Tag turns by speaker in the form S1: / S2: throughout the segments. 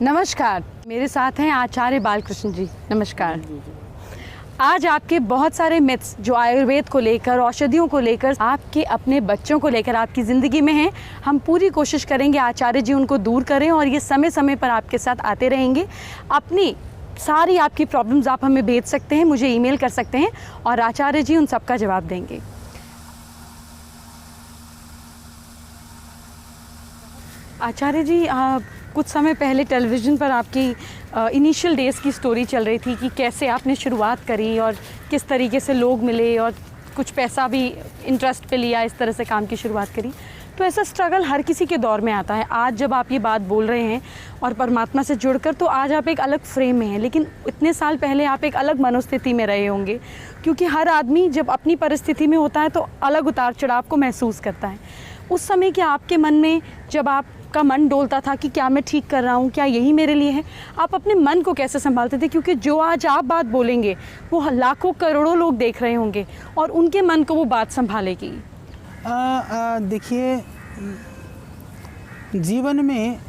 S1: नमस्कार, मेरे साथ हैं आचार्य बालकृष्ण जी। नमस्कार। आज आपके बहुत सारे मिथ्स जो आयुर्वेद को लेकर, औषधियों को लेकर, आपके अपने बच्चों को लेकर आपकी ज़िंदगी में हैं, हम पूरी कोशिश करेंगे आचार्य जी उनको दूर करें और ये समय समय पर आपके साथ आते रहेंगे। अपनी सारी आपकी प्रॉब्लम्स आप हमें भेज सकते हैं, मुझे ईमेल कर सकते हैं और आचार्य जी उन सब का जवाब देंगे। आचार्य जी, कुछ समय पहले टेलीविज़न पर आपकी इनिशियल डेज़ की स्टोरी चल रही थी कि कैसे आपने शुरुआत करी और किस तरीके से लोग मिले और कुछ पैसा भी इंटरेस्ट पे लिया, इस तरह से काम की शुरुआत करी। तो ऐसा स्ट्रगल हर किसी के दौर में आता है। आज जब आप ये बात बोल रहे हैं और परमात्मा से जुड़कर, तो आज आप एक अलग फ्रेम में हैं, लेकिन इतने साल पहले आप एक अलग मनोस्थिति में रहे होंगे, क्योंकि हर आदमी जब अपनी परिस्थिति में होता है तो अलग उतार चढ़ाव को महसूस करता है। उस समय क्या आपके मन में, जब आपका मन डोलता था कि क्या मैं ठीक कर रहा हूँ, क्या यही मेरे लिए है, आप अपने मन को कैसे संभालते थे? क्योंकि जो आज आप बात बोलेंगे वो लाखों करोड़ों लोग देख रहे होंगे और उनके मन को वो बात संभालेगी।
S2: देखिए, जीवन में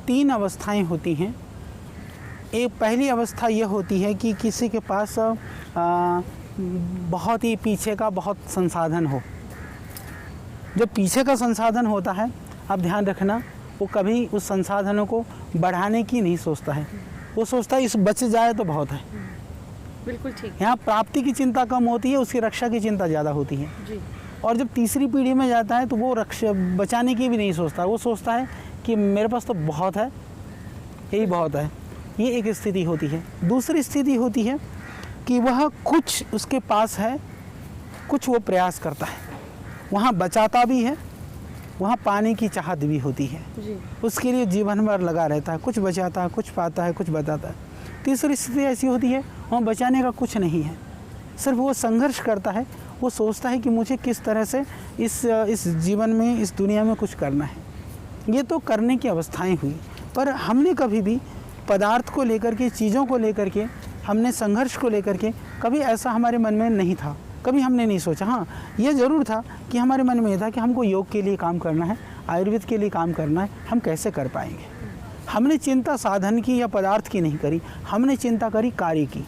S2: 3 अवस्थाएं होती हैं। एक पहली अवस्था ये होती है कि किसी के पास बहुत ही पीछे का बहुत संसाधन हो। जब पीछे का संसाधन होता है, आप ध्यान रखना, वो कभी उस संसाधनों को बढ़ाने की नहीं सोचता है। वो सोचता है इस बच जाए तो बहुत है।
S1: बिल्कुल ठीक।
S2: यहाँ प्राप्ति की चिंता कम होती है, उसकी रक्षा की चिंता ज़्यादा होती है
S1: जी।
S2: और जब तीसरी पीढ़ी में जाता है तो वो रक्षा बचाने की भी नहीं सोचता। वो सोचता है कि मेरे पास तो बहुत है, यही बहुत है। ये एक स्थिति होती है। दूसरी स्थिति होती है कि वह कुछ उसके पास है, कुछ वो प्रयास करता है, वहाँ बचाता भी है, वहाँ पाने की चाहत भी होती है
S1: जी।
S2: उसके लिए जीवन भर लगा रहता है, कुछ बचाता है, कुछ पाता है, कुछ बताता है। तीसरी स्थिति ऐसी होती है वहाँ बचाने का कुछ नहीं है, सिर्फ वो संघर्ष करता है। वो सोचता है कि मुझे किस तरह से इस जीवन में, इस दुनिया में कुछ करना है। ये तो करने की अवस्थाएं हुई, पर हमने कभी भी पदार्थ को लेकर के, चीज़ों को लेकर के, हमने संघर्ष को लेकर के कभी ऐसा हमारे मन में नहीं था, कभी हमने नहीं सोचा। हाँ, ये ज़रूर था कि हमारे मन में ये था कि हमको योग के लिए काम करना है, आयुर्वेद के लिए काम करना है, हम कैसे कर पाएंगे। हमने चिंता साधन की या पदार्थ की नहीं करी, हमने चिंता करी कार्य की।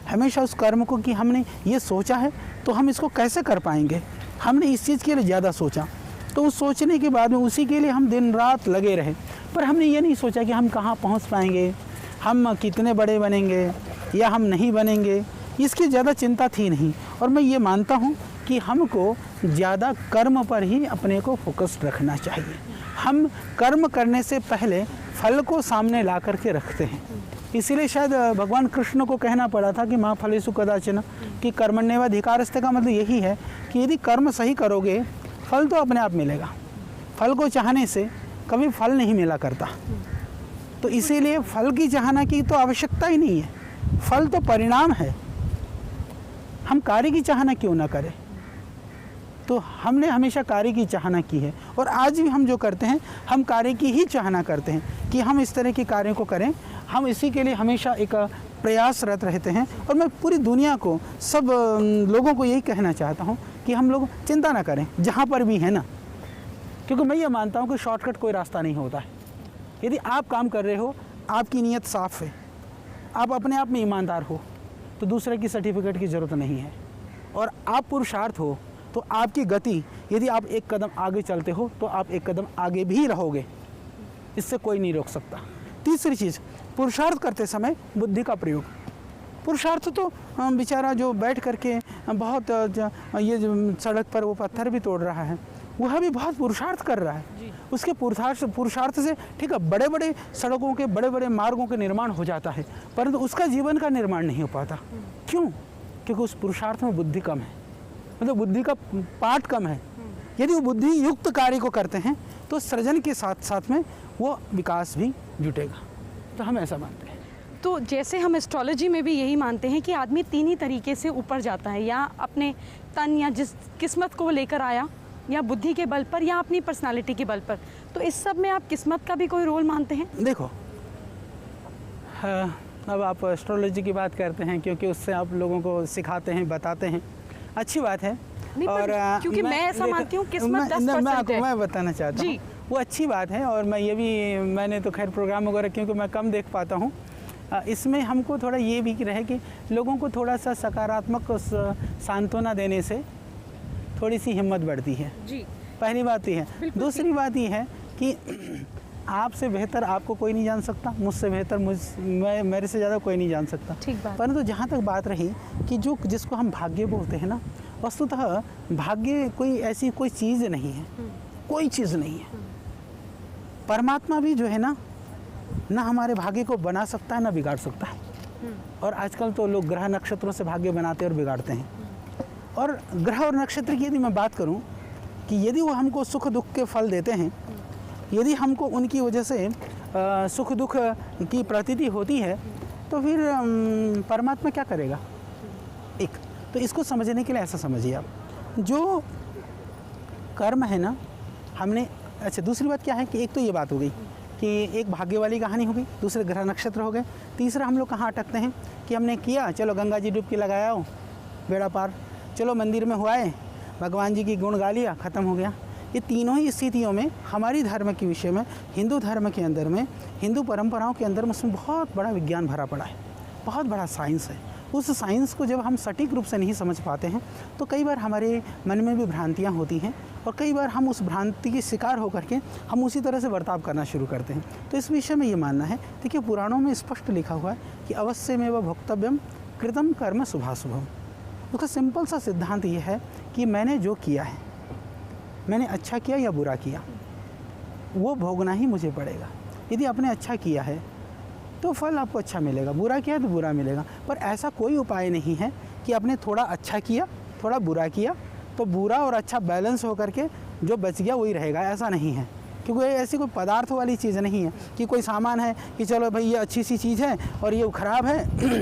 S2: हमेशा उस कर्म को कि हमने ये सोचा है तो हम इसको कैसे कर पाएंगे, हमने इस चीज़ के लिए ज़्यादा सोचा। तो उस सोचने के बाद में उसी के लिए हम दिन रात लगे रहे, पर हमने ये नहीं सोचा कि हम कहाँ पहुँच पाएंगे, हम कितने बड़े बनेंगे या हम नहीं बनेंगे। इसकी ज़्यादा चिंता थी नहीं। और मैं ये मानता हूँ कि हमको ज़्यादा कर्म पर ही अपने को फोकस रखना चाहिए। हम कर्म करने से पहले फल को सामने ला करके रखते हैं। इसीलिए शायद भगवान कृष्ण को कहना पड़ा था कि माँ फलेषु कदाचन, कि कर्मण्येवाधिकारस्ते का मतलब यही है कि यदि कर्म सही करोगे फल तो अपने आप मिलेगा। फल को चाहने से कभी फल नहीं मिला करता, तो इसीलिए फल की चाहना की तो आवश्यकता ही नहीं है, फल तो परिणाम है। हम कार्य की चाहना क्यों ना करें? तो हमने हमेशा कार्य की चाहना की है और आज भी हम जो करते हैं, हम कार्य की ही चाहना करते हैं कि हम इस तरह के कार्यों को करें। हम इसी के लिए हमेशा एक प्रयासरत रहते हैं। और मैं पूरी दुनिया को, सब लोगों को यही कहना चाहता हूँ कि हम लोग चिंता ना करें जहाँ पर भी है ना, क्योंकि मैं ये मानता हूँ कि शॉर्टकट कोई रास्ता नहीं होता है। यदि आप काम कर रहे हो, आपकी नीयत साफ़ है, आप अपने आप में ईमानदार हो, तो दूसरे की सर्टिफिकेट की ज़रूरत नहीं है। और आप पुरुषार्थ हो तो आपकी गति, यदि आप एक कदम आगे चलते हो तो आप एक कदम आगे भी रहोगे, इससे कोई नहीं रोक सकता। तीसरी चीज़, पुरुषार्थ करते समय बुद्धि का प्रयोग। पुरुषार्थ तो बेचारा जो बैठ करके बहुत ये जो सड़क पर वो पत्थर भी तोड़ रहा है, वह भी बहुत पुरुषार्थ कर रहा है। उसके पुरुषार्थ से ठीक है, बड़े बड़े सड़कों के, बड़े बड़े मार्गों के निर्माण हो जाता है, परंतु उसका जीवन का निर्माण नहीं हो पाता। क्यों? क्योंकि उस पुरुषार्थ में बुद्धि कम है, मतलब बुद्धि का पार्ट कम है। यदि वो बुद्धि युक्त कार्य को करते हैं तो सृजन के साथ साथ में वो विकास भी जुटेगा। तो हम ऐसा मानते हैं।
S1: तो जैसे हम एस्ट्रोलॉजी में भी यही मानते हैं कि आदमी 3 ही तरीके से ऊपर जाता है, या अपने तन या जिस किस्मत को वो लेकर आया, या बुद्धि के बल पर, या अपनी पर्सनालिटी के बल पर। तो इस सब में आप किस्मत का भी कोई रोल मानते हैं?
S2: देखो, अब आप एस्ट्रोलॉजी की बात करते हैं क्योंकि उससे आप लोगों को सिखाते हैं, बताते हैं, अच्छी बात है।
S1: और क्योंकि मैं ऐसा मानती हूँ किस्मत 10% है।
S2: मैं बताना चाहता हूँ, वो अच्छी बात है। और मैंने तो खैर प्रोग्राम वगैरह क्योंकि मैं कम देख पाता हूँ, इसमें हमको थोड़ा ये भी रहे कि लोगों को थोड़ा सा सकारात्मक सांत्वना देने से थोड़ी सी हिम्मत बढ़ती है
S1: जी।
S2: पहली बात ये है। दूसरी बात ये है कि आपसे बेहतर आपको कोई नहीं जान सकता, मुझसे बेहतर मेरे से ज़्यादा कोई नहीं जान सकता।
S1: ठीक बात।
S2: परंतु जहाँ तक बात रही कि जिसको हम भाग्य बोलते हैं ना, वस्तुतः भाग्य कोई ऐसी कोई चीज़ नहीं है, कोई चीज़ नहीं है। परमात्मा भी जो है ना हमारे भाग्य को बना सकता है ना बिगाड़ सकता है। और आजकल तो लोग ग्रह नक्षत्रों से भाग्य बनाते और बिगाड़ते हैं। और ग्रह और नक्षत्र की यदि मैं बात करूं कि यदि वो हमको सुख दुख के फल देते हैं, यदि हमको उनकी वजह से सुख दुख की प्रतीति होती है, तो फिर परमात्मा क्या करेगा? एक तो इसको समझने के लिए ऐसा समझिए आप, जो कर्म है ना हमने, अच्छा दूसरी बात क्या है कि एक तो ये बात हो गई कि एक भाग्य वाली कहानी हो गई, दूसरे ग्रह नक्षत्र हो गए। तीसरा हम लोग कहाँ अटकते हैं कि हमने किया, चलो गंगा जी डुबकी लगाया हो, बेड़ा पार, चलो मंदिर में हुआ है, भगवान जी की गुण गा लिया, ख़त्म हो गया। ये तीनों ही स्थितियों में हमारी धर्म के विषय में, हिंदू धर्म के अंदर में, हिंदू परंपराओं के अंदर में उसमें बहुत बड़ा विज्ञान भरा पड़ा है, बहुत बड़ा साइंस है। उस साइंस को जब हम सटीक रूप से नहीं समझ पाते हैं तो कई बार हमारे मन में भी भ्रांतियाँ होती हैं और कई बार हम उस भ्रांति के शिकार होकर के हम उसी तरह से बर्ताव करना शुरू करते हैं। तो इस विषय में ये मानना है, देखिए पुराणों में स्पष्ट लिखा हुआ है कि अवश्यमेव भोक्तव्यम कृतम कर्म शुभाशुभम। उसका सिंपल सा सिद्धांत ये है कि मैंने जो किया है, मैंने अच्छा किया या बुरा किया, वो भोगना ही मुझे पड़ेगा। यदि आपने अच्छा किया है तो फल आपको अच्छा मिलेगा, बुरा किया तो बुरा मिलेगा। पर ऐसा कोई उपाय नहीं है कि आपने थोड़ा अच्छा किया थोड़ा बुरा किया तो बुरा और अच्छा बैलेंस होकर के जो बच गया वही रहेगा, ऐसा नहीं है। क्योंकि ऐसी कोई पदार्थ वाली चीज़ नहीं है कि कोई सामान है कि चलो भाई ये अच्छी सी चीज़ है और ये ख़राब है,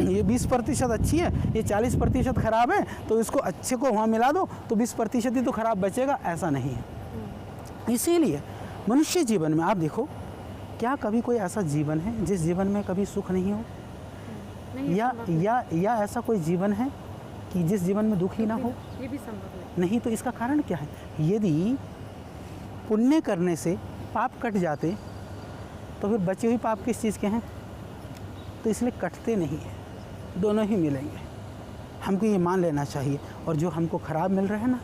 S2: ये 20% अच्छी है, ये 40% ख़राब है, तो इसको अच्छे को वहाँ मिला दो तो 20% ही तो ख़राब बचेगा, ऐसा नहीं है। इसीलिए मनुष्य जीवन में आप देखो, क्या कभी कोई ऐसा जीवन है जिस जीवन में कभी सुख नहीं हो? या ऐसा कोई जीवन है कि जिस जीवन में दुख ही ना हो?
S1: ये भी संभव
S2: नहीं। तो इसका कारण क्या है? यदि पुण्य करने से पाप कट जाते तो फिर बचे हुए पाप किस चीज़ के हैं? तो इसलिए कटते नहीं हैं, दोनों ही मिलेंगे। हमको ये मान लेना चाहिए। और जो हमको ख़राब मिल रहा है ना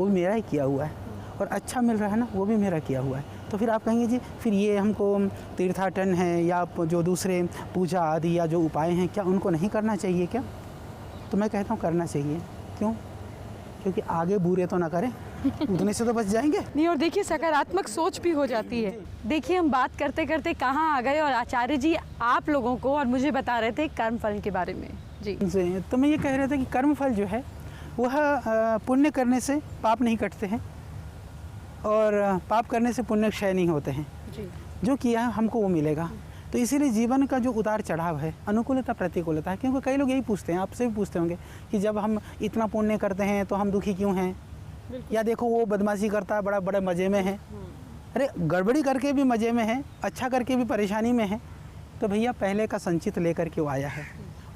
S2: वो मेरा ही किया हुआ है, और अच्छा मिल रहा है ना वो भी मेरा किया हुआ है। तो फिर आप कहेंगे जी फिर ये हमको तीर्थाटन है या जो दूसरे पूजा आदि या जो उपाय हैं, क्या उनको नहीं करना चाहिए क्या? तो मैं कहता हूँ करना चाहिए। क्यों? क्योंकि आगे बुरे तो ना करें, उतने से तो बच जाएंगे।
S1: नहीं, और देखिए सकारात्मक सोच भी हो जाती है। देखिए हम बात करते करते कहाँ आ गए, और आचार्य जी आप लोगों को और मुझे बता रहे थे कर्म फल के बारे में। जी
S2: तो मैं ये कह रहा था कि कर्म फल जो है वह पुण्य करने से पाप नहीं कटते हैं और पाप करने से पुण्य क्षय नहीं होते हैं।
S1: जी।
S2: जो किया है हमको वो मिलेगा। तो इसीलिए जीवन का जो उतार चढ़ाव है, अनुकूलता प्रतिकूलता है। क्योंकि कई लोग यही पूछते हैं, आपसे भी पूछते होंगे कि जब हम इतना पुण्य करते हैं तो हम दुखी क्यों हैं? या देखो वो बदमाशी करता है, बड़ा बड़े मज़े में है। अरे गड़बड़ी करके भी मज़े में है, अच्छा करके भी परेशानी में है। तो भैया पहले का संचित लेकर के वो आया है।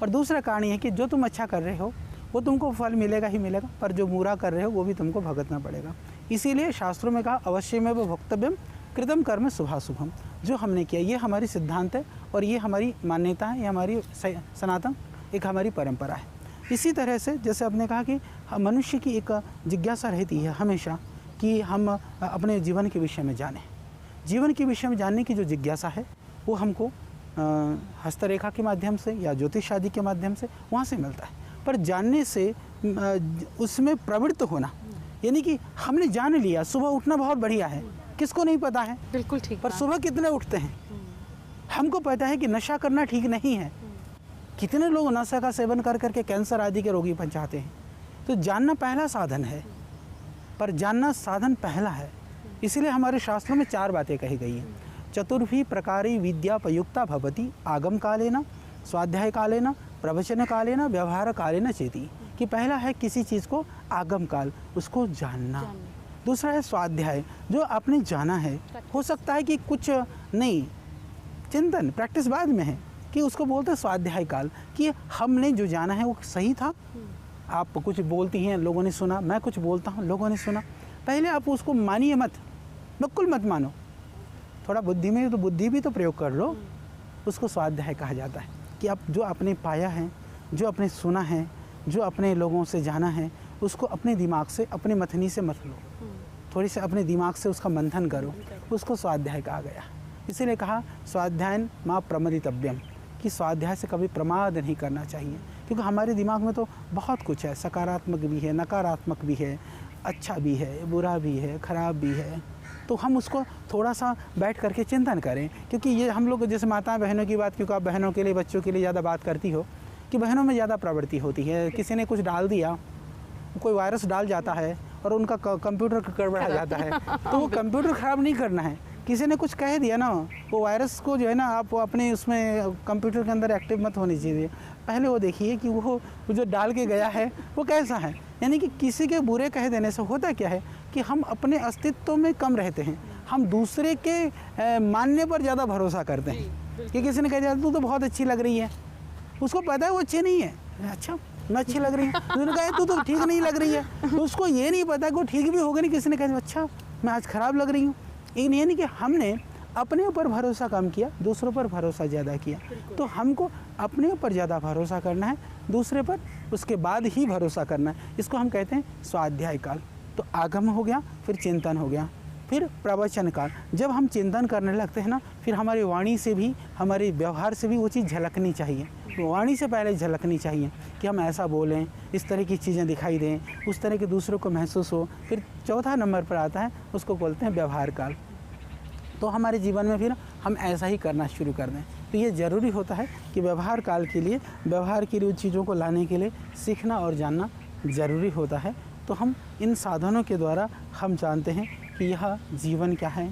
S2: और दूसरा कारण ये है कि जो तुम अच्छा कर रहे हो वो तुमको फल मिलेगा ही मिलेगा, पर जो बुरा कर रहे हो वो भी तुमको भुगतना पड़ेगा। इसीलिए शास्त्रों में कहा अवश्यमेव भोक्तव्यम कृतम कर्म शुभाशुभम। जो हमने किया ये हमारी सिद्धांत है और ये हमारी मान्यता है, ये हमारी सनातन एक हमारी परंपरा है। इसी तरह से जैसे आपने कहा कि मनुष्य की एक जिज्ञासा रहती है हमेशा कि हम अपने जीवन के विषय में जानें। जीवन के विषय में जानने की जो जिज्ञासा है वो हमको हस्तरेखा के माध्यम से या ज्योतिष आदि के माध्यम से वहाँ से मिलता है। पर जानने से उसमें प्रवृत्त होना, यानी कि हमने जान लिया सुबह उठना बहुत बढ़िया है, किसको नहीं पता है?
S1: बिल्कुल ठीक।
S2: पर सुबह कितने उठते हैं? हमको पता है कि नशा करना ठीक नहीं है। कितने लोग नशा का सेवन कर करके कैंसर आदि के रोगी बन जाते हैं। तो जानना पहला साधन है, पर जानना साधन पहला है। इसीलिए हमारे शास्त्रों में 4 बातें कही गई हैं। चतुर्भी प्रकारी विद्या प्रयुक्ता भवति आगम कालेन, स्वाध्याय कालेन, प्रवचन कालेन, व्यवहार कालेन चेति। कि पहला है किसी चीज़ को आगम काल, उसको जानना। दूसरा है स्वाध्याय, जो आपने जाना है। हो सकता है कि कुछ नहीं, चिंतन प्रैक्टिस बाद में है, कि उसको बोलते हैं स्वाध्याय काल, कि हमने जो जाना है वो सही था। आप कुछ बोलती हैं, लोगों ने सुना, मैं कुछ बोलता हूँ, लोगों ने सुना। पहले आप उसको मानिए मत, बिल्कुल मत मानो, थोड़ा बुद्धि में तो बुद्धि भी तो प्रयोग कर लो। उसको स्वाध्याय कहा जाता है कि आप जो आपने पाया है, जो आपने सुना है, जो अपने लोगों से जाना है, उसको अपने दिमाग से, अपने मथनी से मत लो, थोड़ी से अपने दिमाग से उसका मंथन करो, उसको स्वाध्याय कहा गया। इसीलिए कहा स्वाध्यायन माँ प्रमदितव्यम, कि स्वाध्याय से कभी प्रमाद नहीं करना चाहिए, क्योंकि हमारे दिमाग में तो बहुत कुछ है, सकारात्मक भी है, नकारात्मक भी है, अच्छा भी है, बुरा भी है, ख़राब भी है। तो हम उसको थोड़ा सा बैठ करके चिंतन करें, क्योंकि ये हम लोग जैसे माताएं बहनों की बात, क्योंकि आप बहनों के लिए, बच्चों के लिए ज़्यादा बात करती हो, कि बहनों में ज़्यादा प्रवृत्ति होती है। किसी ने कुछ डाल दिया, कोई वायरस डाल जाता है और उनका कंप्यूटर गड़बड़ा जाता है, तो वो कंप्यूटर ख़राब नहीं करना है। किसी ने कुछ कह दिया ना, वो वायरस को जो है ना, आप अपने उसमें कंप्यूटर के अंदर एक्टिव मत होनी चाहिए। पहले वो देखिए कि वो जो डाल के गया है वो कैसा है। यानी कि किसी के बुरे कह देने से होता क्या है कि हम अपने अस्तित्व में कम रहते हैं, हम दूसरे के मानने पर ज़्यादा भरोसा करते हैं। कि किसी ने कह दिया तू तो बहुत अच्छी लग रही है, उसको पता है वो अच्छी नहीं है, अच्छा मैं अच्छी लग रही हूँ, उसने कहा तू तो ठीक नहीं लग रही है, तो उसको ये नहीं पता कि वो ठीक भी होगा नहीं। किसी ने कह दिया अच्छा मैं आज ख़राब लग रही हूँ। यानी कि हमने अपने ऊपर भरोसा कम किया, दूसरों पर भरोसा ज़्यादा किया। तो हमको अपने ऊपर ज़्यादा भरोसा करना है, दूसरे पर उसके बाद ही भरोसा करना है। इसको हम कहते हैं स्वाध्याय काल। तो आगम हो गया, फिर चिंतन हो गया, फिर प्रवचन काल। जब हम चिंतन करने लगते हैं ना, फिर हमारी वाणी से भी, हमारे व्यवहार से भी वो चीज़ झलकनी चाहिए। वाणी से पहले झलकनी चाहिए कि हम ऐसा बोलें, इस तरह की चीज़ें दिखाई दें, उस तरह के दूसरों को महसूस हो। फिर चौथा नंबर पर आता है, उसको बोलते हैं व्यवहार काल। तो हमारे जीवन में फिर हम ऐसा ही करना शुरू कर दें। तो ये ज़रूरी होता है कि व्यवहार काल के लिए, व्यवहार के लिए चीज़ों को लाने के लिए सीखना और जानना ज़रूरी होता है। तो हम इन साधनों के द्वारा हम जानते हैं कि यह जीवन क्या है,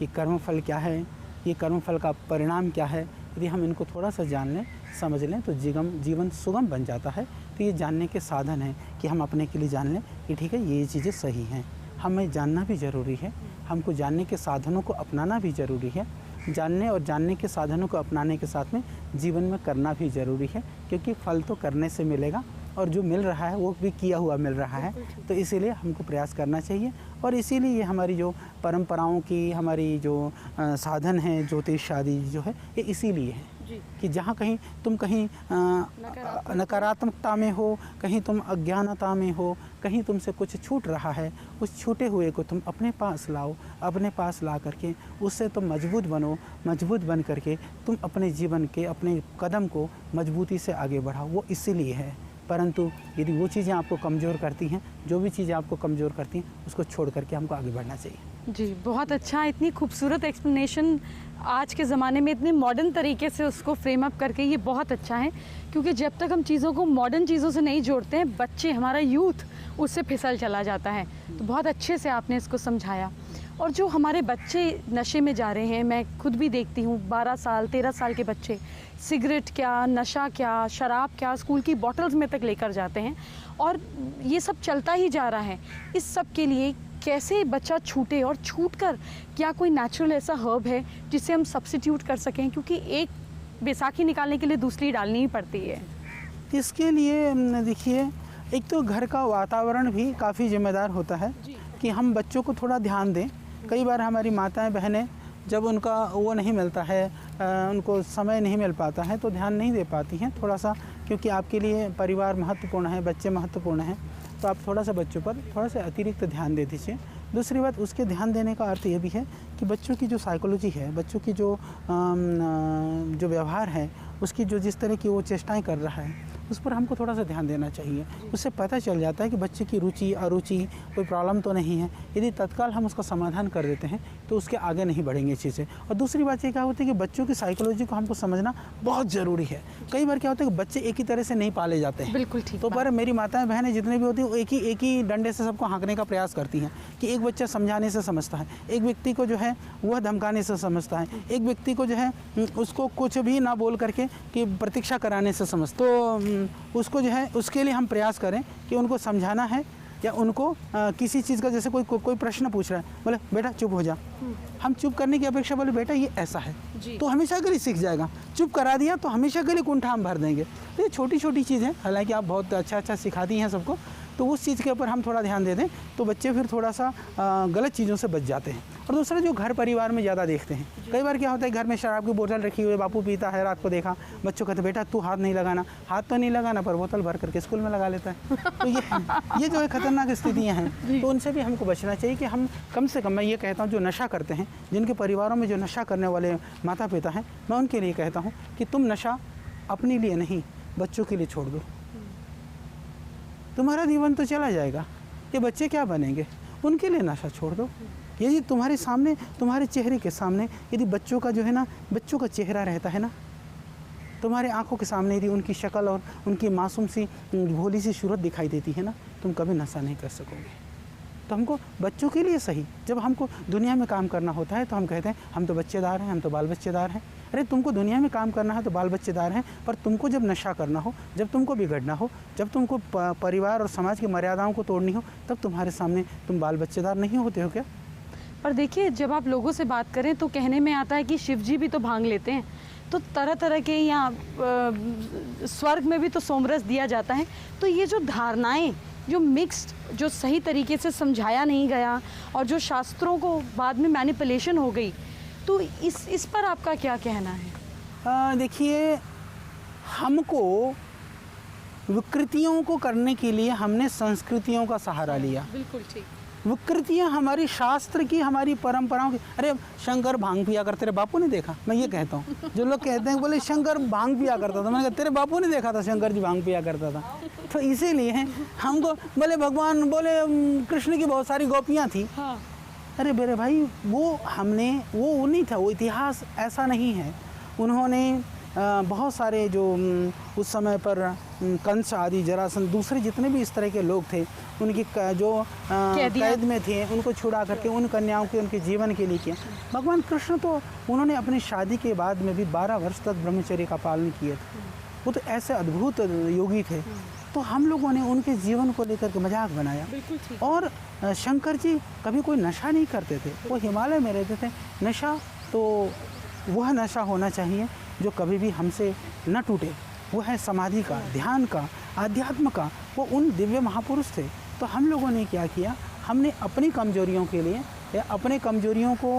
S2: ये कर्मफल क्या है, ये कर्मफल का परिणाम क्या है। यदि हम इनको थोड़ा सा जान लें, समझ लें, तो जीवन सुगम बन जाता है। तो ये जानने के साधन हैं कि हम अपने के लिए जान लें कि ठीक है ये चीज़ें सही हैं। हमें जानना भी ज़रूरी है, हमको जानने के साधनों को अपनाना भी ज़रूरी है। जानने और जानने के साधनों को अपनाने के साथ में जीवन में करना भी ज़रूरी है, क्योंकि फल तो करने से मिलेगा और जो मिल रहा है वो भी किया हुआ मिल रहा है। तो इसीलिए हमको प्रयास करना चाहिए। और इसीलिए ये हमारी जो परंपराओं की, हमारी जो साधन है, ज्योतिष आदि जो है, ये इसीलिए है कि जहाँ कहीं तुम कहीं नकारात्मकता में हो, कहीं तुम अज्ञानता में हो, कहीं तुमसे कुछ छूट रहा है, उस छूटे हुए को तुम अपने पास लाओ, अपने पास ला करके उससे तुम मजबूत बनो। मजबूत बन करके तुम अपने जीवन के, अपने कदम को मजबूती से आगे बढ़ाओ। वो इसीलिए है। परंतु यदि वो चीज़ें आपको कमज़ोर करती हैं, जो भी चीज़ें आपको कमज़ोर करती हैं, उसको छोड़ करके हमको आगे बढ़ना चाहिए।
S1: जी, बहुत अच्छा, इतनी खूबसूरत एक्सप्लेनेशन आज के ज़माने में इतने मॉडर्न तरीके से उसको फ्रेम अप करके, ये बहुत अच्छा है। क्योंकि जब तक हम चीज़ों को मॉडर्न चीज़ों से नहीं जोड़ते हैं, बच्चे, हमारा यूथ उससे फिसल चला जाता है। तो बहुत अच्छे से आपने इसको समझाया। और जो हमारे बच्चे नशे में जा रहे हैं, मैं खुद भी देखती हूँ 12 साल 13 साल के बच्चे सिगरेट क्या, नशा क्या, शराब क्या, स्कूल की बॉटल्स में तक लेकर जाते हैं और ये सब चलता ही जा रहा है। इस सब के लिए कैसे बच्चा छूटे, और छूट कर क्या कोई नेचुरल ऐसा हर्ब है जिससे हम सब्स्टिट्यूट कर सकें, क्योंकि एक बैसाखी निकालने के लिए दूसरी डालनी ही पड़ती है।
S2: इसके लिए देखिए, एक तो घर का वातावरण भी काफ़ी जिम्मेदार होता है कि हम बच्चों को थोड़ा ध्यान दें। कई बार हमारी माताएं बहनें जब उनका वो नहीं मिलता है, उनको समय नहीं मिल पाता है, तो ध्यान नहीं दे पाती हैं थोड़ा सा, क्योंकि आपके लिए परिवार महत्वपूर्ण है, बच्चे महत्वपूर्ण हैं। तो आप थोड़ा सा बच्चों पर थोड़ा सा अतिरिक्त ध्यान दे दीजिए। दूसरी बात, उसके ध्यान देने का अर्थ ये भी है कि बच्चों की जो साइकोलॉजी है, बच्चों की जो व्यवहार है, उसकी जो जिस तरह की वो चेष्टाएं कर रहा है, उस पर हमको थोड़ा सा ध्यान देना चाहिए। उससे पता चल जाता है कि बच्चे की रुचि अरुचि कोई प्रॉब्लम तो नहीं है। यदि तत्काल हम उसका समाधान कर देते हैं तो उसके आगे नहीं बढ़ेंगे चीज़ें। और दूसरी बात ये क्या होती है कि बच्चों की साइकोलॉजी को हमको समझना बहुत ज़रूरी है। कई बार क्या होता है कि बच्चे एक ही तरह से नहीं पाले जाते हैं।
S1: बिल्कुल ठीक।
S2: तो पर मेरी माताएं बहनें जितने भी होती हैं, वो एक ही डंडे से सबको हाँकने का प्रयास करती हैं कि एक बच्चा समझाने से समझता है, एक व्यक्ति को जो है वह धमकाने से समझता है, एक व्यक्ति को जो है उसको कुछ भी ना बोल करके कि प्रतीक्षा कराने से समझता। तो उसको जो है, उसके लिए हम प्रयास करें कि उनको समझाना है, या उनको किसी चीज़ का, जैसे कोई प्रश्न पूछ रहा है, बोले बेटा चुप हो जा। हम चुप करने की अपेक्षा बोले बेटा ये ऐसा है, तो हमेशा के लिए सीख जाएगा। चुप करा दिया तो हमेशा के लिए कुंठा हम भर देंगे। तो ये छोटी छोटी चीज़ें, हालांकि आप बहुत अच्छा सिखाती हैं सबको, तो उस चीज़ के ऊपर हम थोड़ा ध्यान दे दें तो बच्चे फिर थोड़ा सा गलत चीज़ों से बच जाते हैं। और दूसरा जो घर परिवार में ज़्यादा देखते हैं, कई बार क्या होता है घर में शराब की बोतल रखी हुई है, बापू पीता है, रात को देखा, बच्चों कहते बेटा तू हाथ नहीं लगाना, हाथ तो नहीं लगाना पर बोतल भर करके स्कूल में लगा लेता है। तो ये जो है खतरनाक स्थितियाँ हैं, तो उनसे भी हमको बचना चाहिए कि हम कम से कम, मैं ये कहता हूँ जो नशा करते हैं, जिनके परिवारों में जो नशा करने वाले माता पिता हैं, मैं उनके लिए कहता हूँ कि तुम नशा अपने लिए नहीं बच्चों के लिए छोड़ दो। तुम्हारा जीवन तो चला जाएगा, ये बच्चे क्या बनेंगे, उनके लिए नशा छोड़ दो। यदि तुम्हारे सामने, तुम्हारे चेहरे के सामने यदि बच्चों का जो है ना, बच्चों का चेहरा रहता है ना, तुम्हारे आंखों के सामने यदि उनकी शक्ल और उनकी मासूम सी भोली सी सूरत दिखाई देती है ना, तुम कभी नशा नहीं कर सकोगे। तो हमको बच्चों के लिए सही, जब हमको दुनिया में काम करना होता है तो हम कहते हैं हम तो बच्चेदार हैं, हम तो बाल बच्चेदार हैं। अरे तुमको दुनिया में काम करना है तो बाल बच्चेदार हैं, पर तुमको जब नशा करना हो, जब तुमको बिगड़ना हो, जब तुमको परिवार और समाज की मर्यादाओं को तोड़नी हो, तब तुम्हारे सामने तुम बाल बच्चेदार नहीं होते हो क्या?
S1: पर देखिए, जब आप लोगों से बात करें तो कहने में आता है कि शिव जी भी तो भांग लेते हैं, तो तरह तरह के यहाँ स्वर्ग में भी तो सोमरस दिया जाता है। तो ये जो धारणाएं, जो मिक्स्ड, जो सही तरीके से समझाया नहीं गया और जो शास्त्रों को बाद में मैनिपुलेशन हो गई, तो इस पर आपका क्या कहना है?
S2: देखिए, हमको विकृतियों को करने के लिए हमने संस्कृतियों का सहारा लिया।
S1: बिल्कुल ठीक।
S2: विकृतियाँ हमारी शास्त्र की, हमारी परंपराओं की। अरे शंकर भांग पिया कर, तेरे बापू ने देखा? मैं ये कहता हूँ, जो लोग कहते हैं बोले शंकर भांग पिया करता था, मैंने कहा तेरे बापू ने देखा था शंकर जी भांग पिया करता था? तो इसीलिए हमको बोले भगवान, बोले कृष्ण की बहुत सारी गोपियाँ थी।
S1: हाँ।
S2: अरे मेरे भाई, वो नहीं था, वो इतिहास ऐसा नहीं है। उन्होंने बहुत सारे जो उस समय पर कंस आदि, जरासंध, दूसरे जितने भी इस तरह के लोग थे, उनकी जो कैद में थे, उनको छुड़ा करके उन कन्याओं के, उनके जीवन के लिए किया। भगवान कृष्ण तो उन्होंने अपनी शादी के बाद में भी 12 वर्ष तक ब्रह्मचर्य का पालन किया था। वो तो ऐसे अद्भुत योगी थे। तो हम लोगों ने उनके जीवन को लेकर के मजाक बनाया। और शंकर जी कभी कोई नशा नहीं करते थे, वो हिमालय में रहते थे। नशा तो वह नशा होना चाहिए जो कभी भी हमसे न टूटे, वो है समाधि का, ध्यान का, आध्यात्म का। वो उन दिव्य महापुरुष थे। तो हम लोगों ने क्या किया, हमने अपनी कमजोरियों के लिए या अपने कमजोरियों को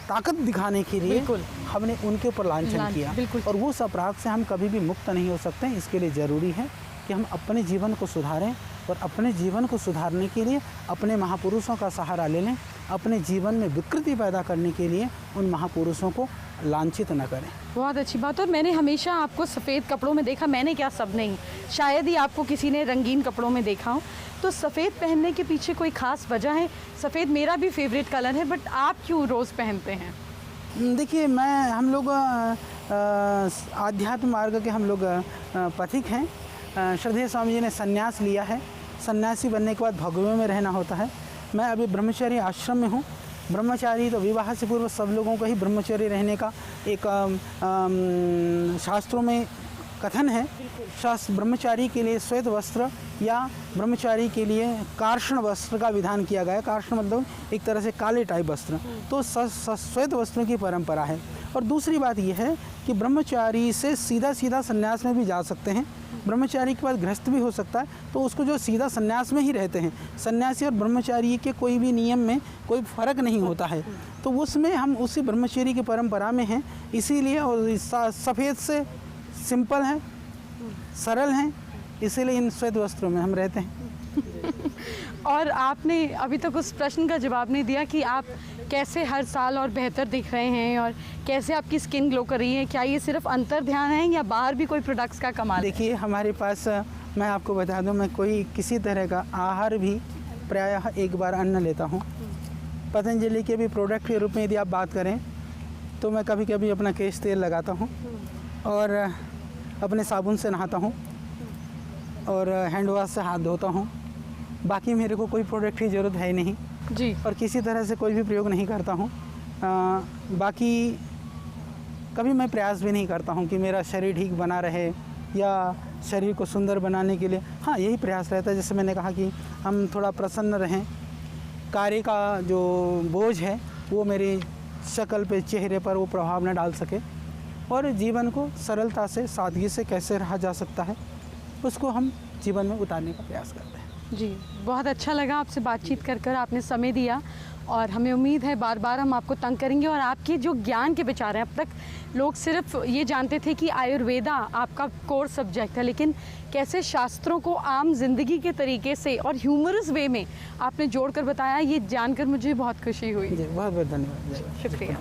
S2: ताकत दिखाने के लिए हमने उनके ऊपर लांछन किया। और वो सब अपराध से हम कभी भी मुक्त नहीं हो सकते। इसके लिए ज़रूरी है कि हम अपने जीवन को सुधारें, और अपने जीवन को सुधारने के लिए अपने महापुरुषों का सहारा ले लें। अपने जीवन में विकृति पैदा करने के लिए उन महापुरुषों को लांछित न करें।
S1: बहुत अच्छी बात। और मैंने हमेशा आपको सफ़ेद कपड़ों में देखा, मैंने क्या, सब नहीं, शायद ही आपको किसी ने रंगीन कपड़ों में देखा हो। तो सफ़ेद पहनने के पीछे कोई ख़ास वजह है? सफ़ेद मेरा भी फेवरेट कलर है, बट आप क्यों रोज़ पहनते हैं?
S2: देखिए, हम लोग आध्यात्म मार्ग के हम लोग पथिक हैं। श्रद्धेय स्वामी जी ने संन्यास लिया है। सन्यासी बनने के बाद भगवे में रहना होता है। मैं अभी ब्रह्मचारी आश्रम में हूँ। ब्रह्मचारी तो विवाह से पूर्व सब लोगों को ही ब्रह्मचारी रहने का एक शास्त्रों में कथन है। शास्त्र ब्रह्मचारी के लिए श्वेत वस्त्र या ब्रह्मचारी के लिए कार्ष्ण वस्त्र का विधान किया गया है। कार्ष्ण मतलब एक तरह से काले टाइप वस्त्र, तो श्वेत वस्त्रों की परंपरा है। और दूसरी बात यह है कि ब्रह्मचारी से सीधा सीधा संन्यास में भी जा सकते हैं। ब्रह्मचारी के बाद गृहस्थ भी हो सकता है, तो उसको जो सीधा संन्यास में ही रहते हैं। सन्यासी और ब्रह्मचारी के कोई भी नियम में कोई फ़र्क नहीं होता है, तो उसमें हम उसी ब्रह्मचर्य की परंपरा में हैं। इसीलिए और सफ़ेद से सिंपल हैं, सरल हैं, इसीलिए इन श्वेत वस्त्रों में हम रहते हैं।
S1: और आपने अभी तक उस प्रश्न का जवाब नहीं दिया कि आप कैसे हर साल और बेहतर दिख रहे हैं और कैसे आपकी स्किन ग्लो कर रही है। क्या ये सिर्फ अंतर ध्यान है या बाहर भी कोई प्रोडक्ट्स का कमाल?
S2: देखिए, हमारे पास, मैं आपको बता दूं, मैं कोई किसी तरह का आहार भी प्रायः एक बार अन्न लेता हूं। पतंजलि के भी प्रोडक्ट के रूप में यदि आप बात करें तो मैं कभी कभी अपना केश तेल लगाता हूं और अपने साबुन से नहाता हूं और हैंड वॉश से हाथ धोता हूं। बाकी मेरे को कोई प्रोडक्ट की ज़रूरत है नहीं
S1: जी,
S2: और किसी तरह से कोई भी प्रयोग नहीं करता हूं। बाकी कभी मैं प्रयास भी नहीं करता हूं कि मेरा शरीर ठीक बना रहे या शरीर को सुंदर बनाने के लिए। हाँ, यही प्रयास रहता है, जैसे मैंने कहा कि हम थोड़ा प्रसन्न रहें, कार्य का जो बोझ है वो मेरी शक्ल पे, चेहरे पर वो प्रभाव न डाल सके, और जीवन को सरलता से, सादगी से कैसे रहा जा सकता है उसको हम जीवन में उतारने का प्रयास करते हैं।
S1: जी, बहुत अच्छा लगा आपसे बातचीत कर आपने समय दिया और हमें उम्मीद है बार बार हम आपको तंग करेंगे और आपके जो ज्ञान के विचार हैं, अब तक लोग सिर्फ ये जानते थे कि आयुर्वेदा आपका कोर सब्जेक्ट है, लेकिन कैसे शास्त्रों को आम जिंदगी के तरीके से और ह्यूमरस वे में आपने जोड़कर बताया, ये जानकर मुझे बहुत खुशी हुई।
S2: जी, बहुत बहुत धन्यवाद।
S1: शुक्रिया।